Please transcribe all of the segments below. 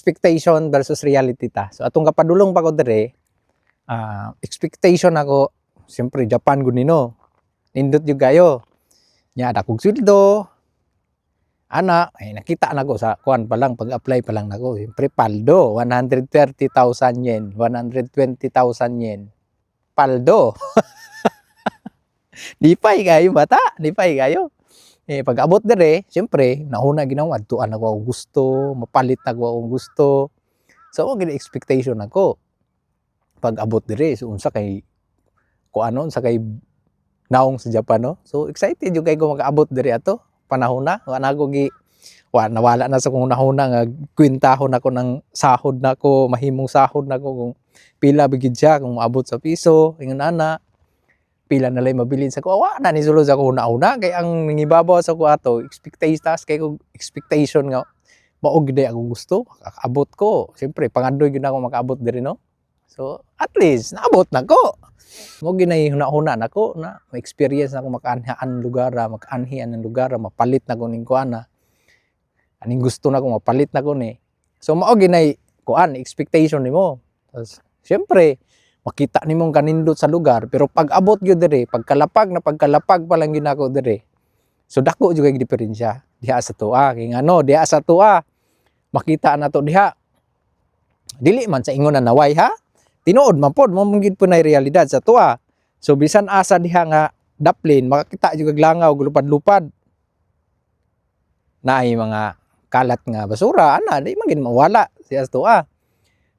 expectation versus reality ta. So atong kapadulong pa ko dire, expectation ako, siyempre Japan gud nino. Nindot jud kayo. Nya dakog sweldo. Ana, ay nakita na ko sa kuan pa lang pag-apply pa lang nako. Siyempre paldo, 130,000 yen, 120,000 yen. Paldo. Lipay kayo bata, lipay kayo. Pag abot dire, siyempre, nahuna ginawa, tuan ako ang gusto, mapalit ako ang gusto. So, ako gina expectation ako. Pag abot dire, so unsa kay kuanon sa kay naong sa Japan, no? So, excited yung kay ko makaabot dire ato. Panahon na, nawala na sa kong nahuna nga kwintahon ako ng sahod na ko, mahimong sahod na ko kung pila bigid siya kung maabot sa piso, ingon ana. Pila na lang mabilin sa ko, na ni sulod sa ko una kay ang nangibabaw sa ko ato expectation nga maog gid akong gusto abot ko, siyempre pangadoy gyud ako makaabot diri, no? So at least naabot na ko, mo ginay huna-huna nako na ma-experience na ko makaanhian ng lugar, mapalit na ko ning kuana aning gusto na ko mapalit na ko ni. So mao ginay kuan expectation nimo. Siyempre makita nimong kanindot sa lugar, pero pag abot gyud dire, pagkalapag pa lang gyud nako dire. So dako jud kay diferensya diha sa tuwa. Kay ngano, diha sa tuwa makita na to diha. Dili man sa ingon na naway ha. Tinuod man pod mo gyud po na realidad sa tuwa. So bisan asa diha nga daplin, makakita jud kag langaw gulupad-lupad. Naay mga kalat nga basura, ana di man gid mawala diha sa tuwa.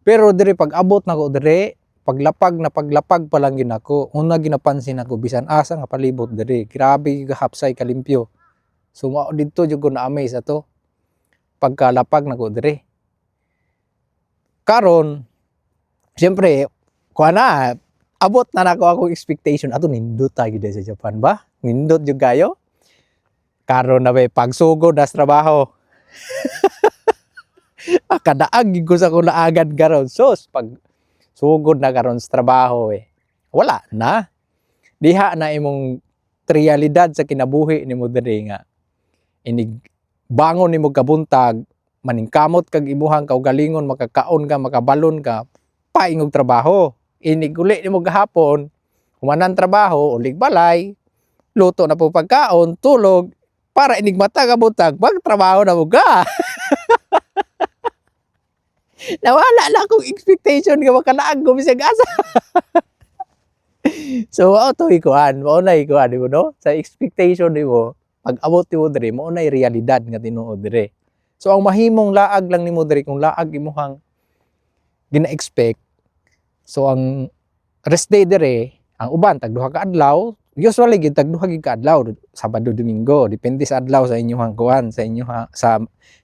Pero dire pag abot nako dire, paglapag pa lang gid ako, una ginapansin ako bisan asa nga palibot diri, grabe gahapsay kalimpyo. So mao didto jud ko na-amaze ato pagkalapag nako diri. Karon siyempre kuana abot na nako akong expectation ato nindot ta gid sa Japan ba? Nindot jud kayo. Karon na pagsugod na sa trabaho. Kadaag gid ko sa kung naagan karon. Sus pag sugod na karon sa trabaho wala na. Diha na imong realidad sa kinabuhi nimo diri nga inig bangon nimo kabuntag, maningkamot kag imuhang kaugalingon, makakaon ka, makabalon ka, paingog trabaho. Inig uli nimo gahapon, humanan trabaho, ulig balay, luto na po pagkaon, tulog, para inig mata kabuntag, magtrabaho na mo ka. Nawala na akong expectation nga makalaag ko bisag asa. So auto ikuan, mao na ikuan mo no? Sa expectation nimo, pag abot nimo diri, mao na realidad nga tinuod diri. So ang mahimong laag lang nimo diri kung laag imong gina-expect. So ang rest day diri, ang uban tag duha ka adlaw, usually gid tag duha gid ka adlaw, Sabado, Domingo, depende sa adlaw sa inyong kuan,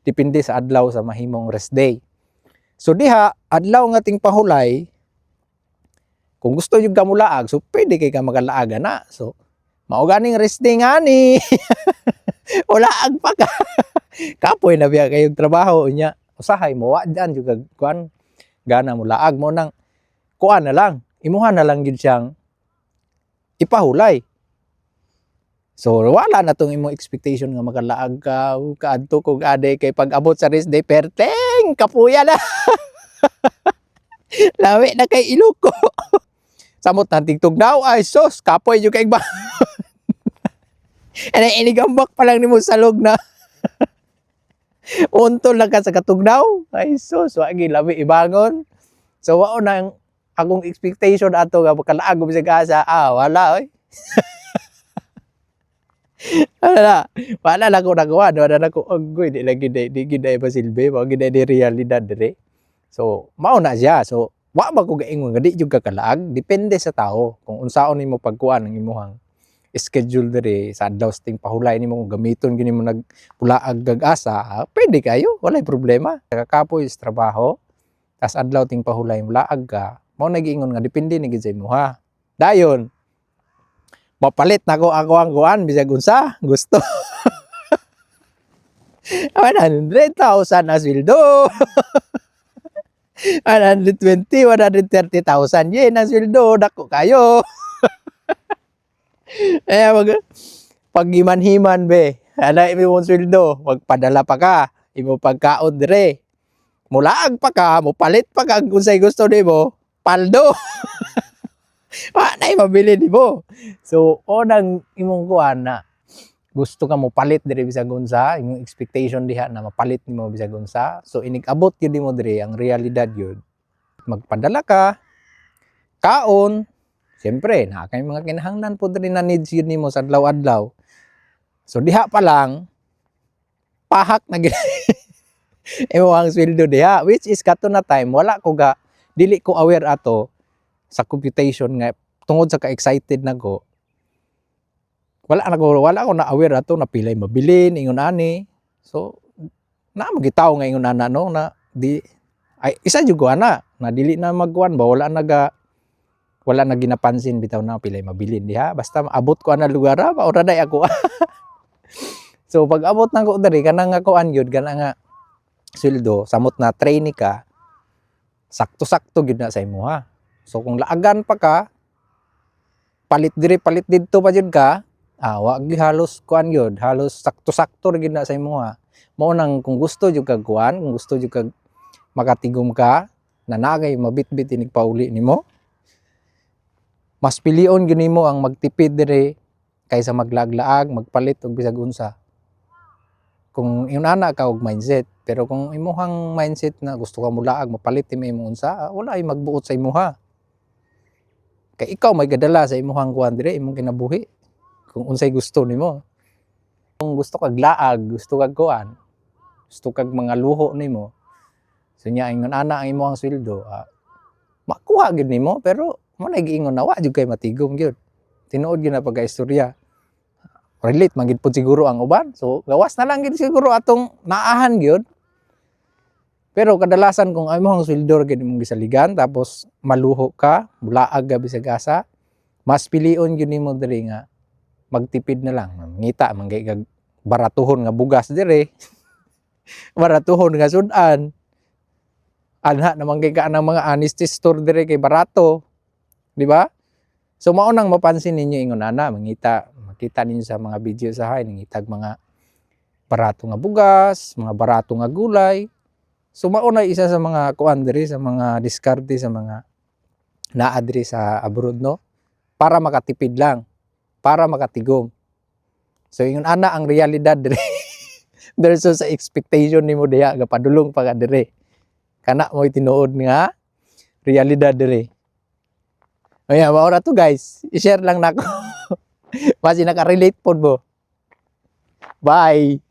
depende sa adlaw sa mahimong rest day. So diha, adlaw nga ting pahulay, kung gusto nyo ka mulaag, so pwede kay ka magalaag na. So, mao ganing rest day nga ni. Ulaag pa ka. Kapoy na biya kayong trabaho niya. Usahay mo, dyan yung kuan, gana mulaag mo nang kuan na lang. Imuha na lang gid siyang ipahulay. So, wala na tong imong expectation nga magalaag ka, kaadto kog ade kay pag abot sa rest day, perteng, kapuya na. Lawi na kay Iloko. Samot na tigtugnaw, ay sos, kapoy yung kay ba. Anay inigambak pa lang ni mo salog na. Untol lang ka sa katugnaw, ay sos, wagi lawi ibangon. So, wao na akong expectation ato nga makalaag sa gasa, wala oy. Wala na ko nagawa, wala na ko agoy, di lagi di giday ba silbi, wag giday di realidad dire. So, mao na siya. So, wa ba ko gaingon nga di jud ka kalaag, depende sa tao kung unsaon nimo pagkuan ang imong schedule dire sa adlaw sa ting pahulay nimo kung gamiton gini mo nagpulaag gag-asa, pwede kayo, walay problema. Kakapoy sa trabaho, tas adlaw ting pahulay mulaag ka, mao nag-ingon nga depende ni gid sa imuha. Dayon mapalit na ko ako ang kuan bisag unsa gusto. 100,000 na sweldo. 120, 130,000 yen ang sweldo, dako kayo. Pag himan-himan be, ana imong sweldo, magpadala pa ka, imo pagkaon dire. Mulaag pa ka, mupalit pa ka kung sa'y gusto nimo, paldo. Nay mabili nimo. So, nang imong kuan na gusto ka mo palit diri bisag unsa, imong expectation diha na mapalit nimo bisag unsa. So, inig-abot gyud nimo diri ang realidad gyud. Magpadala ka, kaon, siyempre, na kay mga kinahanglan po diri na needs yun nimo sa adlaw-adlaw. So, diha pa lang, pahak na gid. Imo ang sweldo diha, which is kato na time, wala ko dili ko aware ato sa computation nga tungod sa ka-excited nako. Wala ko na aware ato na pilay mabilin ingon ani. So, na magitaw nga ingon ana no na di ay isa jud ko ana na dili na magkuan ba wala na ginapansin bitaw na pilay mabilin diha basta maabot ko ana lugar ba ora day ako. So pag abot nang ko diri kanang nga kuan gyud kana nga sweldo samot na trainee ka sakto-sakto gyud na sa imuha. So kung laagan pa ka palit diri palit didto pa jud ka wa gyud halos kuan gyud halos sakto-sakto gyud na sa imuha. Mao nang kung gusto jud kag kuan kung gusto jud kag makatigom ka na nagay mabitbit inig pauli nimo mas pilion gyud nimo ang magtipid diri kaysa maglaag-laag magpalit og bisag unsa. Kung inana ka og mindset pero kung imuhang mindset na gusto ka mulaag mapalit imong unsa wala ay magbuot sa imuha. Kay ikaw may gadala sa imuhang kuan diri imong kinabuhi kung unsay gusto nimo. Kung gusto kag laag, gusto kag kuan, gusto kag mga luho nimo. So nya ingon ana ang imong sweldo, makuha gid nimo pero mo na giingon na wa jud kay matigom gyud. Tinuod gyud na pagka-istorya. Relate man gid pud siguro ang uban. So gawas na lang gid siguro atong naahan gyud. Pero kadalasan kung imong sweldo gid imong gisaligan tapos maluho ka, mulaag ka bisag asa, mas pilion gyud nimo diri nga magtipid na lang. Ngita man kay kag baratuhon nga bugas diri. Baratuhon nga sudan. Anha naman kay ka ng mga honesty store diri kay barato. Di ba? So mao nang mapansin ninyo ingon ana makita ninyo sa mga video sa hay nangitag mga barato nga bugas, mga barato nga gulay. So mao na isa sa mga kuan diri sa mga diskarte sa mga naa diri sa abroad no para makatipid lang, para makatigom. So ingon ana ang realidad diri versus sa expectation nimo diha nga padulong pa ka diri. Kana mo tinuod nga realidad diri. Ayan, mao ra to guys. I-share lang nako. Basi naka-relate pod mo. Bye.